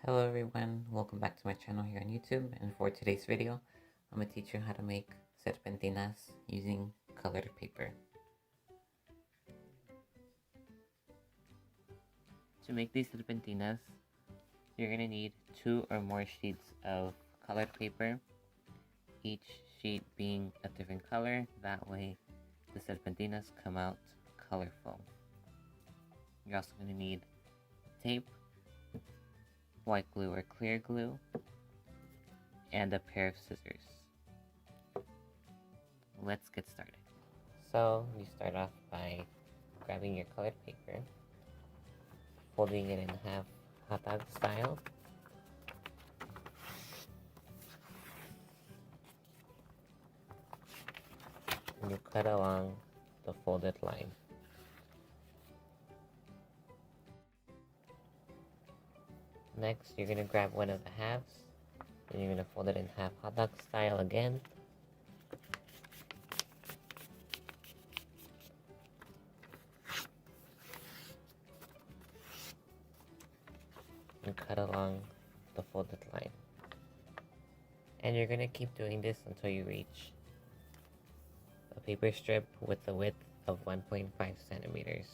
Hello everyone, welcome back to my channel here on YouTube, and for today's video, I'm going to teach you how to make serpentinas using colored paper. To make these serpentinas, you're going to need 2 or more sheets of colored paper, each sheet being a different color, that way the serpentinas come out colorful. You're also going to need tape, white glue or clear glue, and a pair of scissors. Let's get started. So you start off by grabbing your colored paper, folding it in half hot dog style, and you cut along the folded line. Next, you're going to grab one of the halves, and you're going to fold it in half hot dog style again. And cut along the folded line. And you're going to keep doing this until you reach a paper strip with a width of 1.5 centimeters.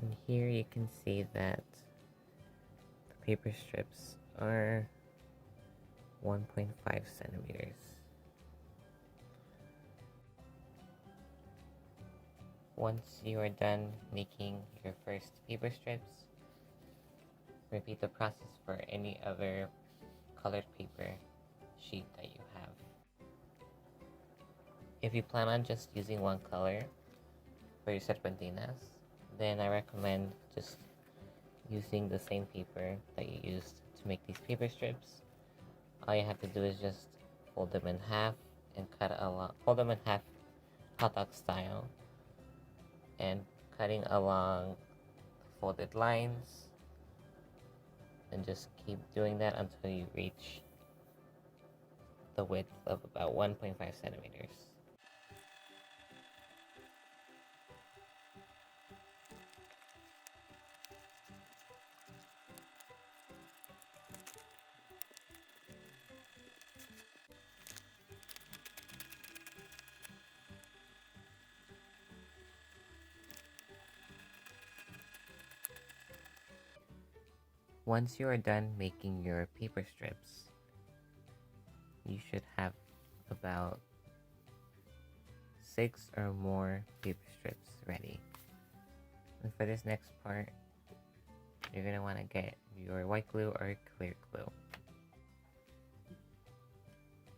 And here you can see that the paper strips are 1.5 centimeters. Once you are done making your first paper strips, repeat the process for any other colored paper sheet that you have. If you plan on just using one color for your serpentinas, then I recommend just using the same paper that you used to make these paper strips. All you have to do is just fold them in half and fold them in half hot dog style, and cutting along folded lines, and just keep doing that until you reach the width of about 1.5 centimeters. Once you are done making your paper strips, you should have about 6 or more paper strips ready. And for this next part, you're going to want to get your white glue or clear glue.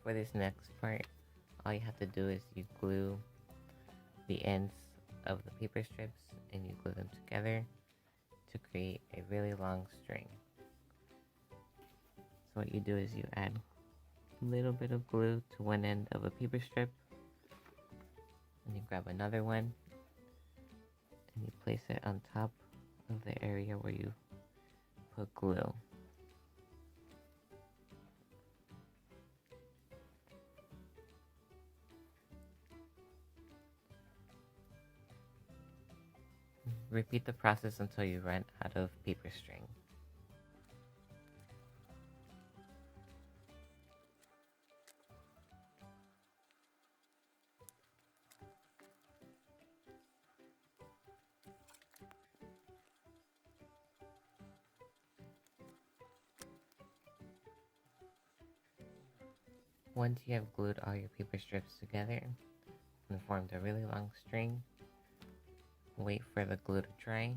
For this next part, all you have to do is you glue the ends of the paper strips and you glue them together to create a really long string. So what you do is you add a little bit of glue to one end of a paper strip, and you grab another one and you place it on top of the area where you put glue. Repeat the process until you run out of paper string. Once you have glued all your paper strips together and formed a really long string, wait for the glue to dry,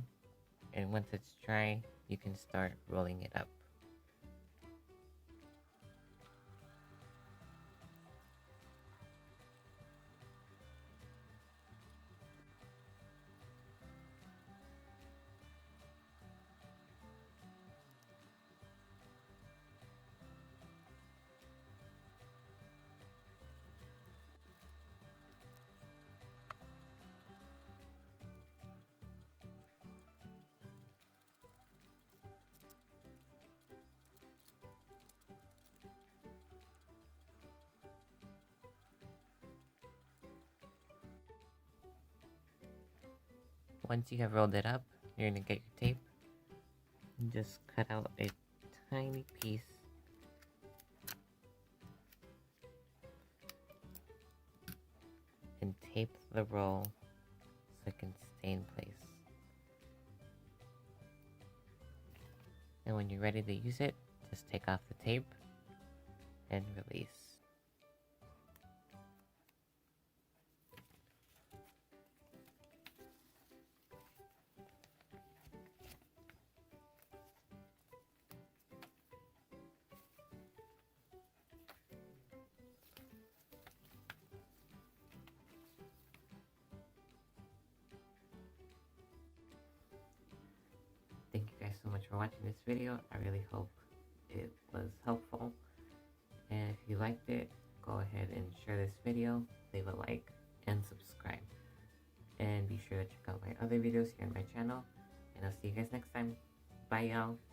and once it's dry, you can start rolling it up. Once you have rolled it up, you're gonna get your tape and just cut out a tiny piece and tape the roll so it can stay in place. And when you're ready to use it, just take off the tape and release. Thank you guys so much for watching this video. I really hope it was helpful. And if you liked it, go ahead and share this video, leave a like, and subscribe. And be sure to check out my other videos here on my channel. And I'll see you guys next time. Bye, y'all.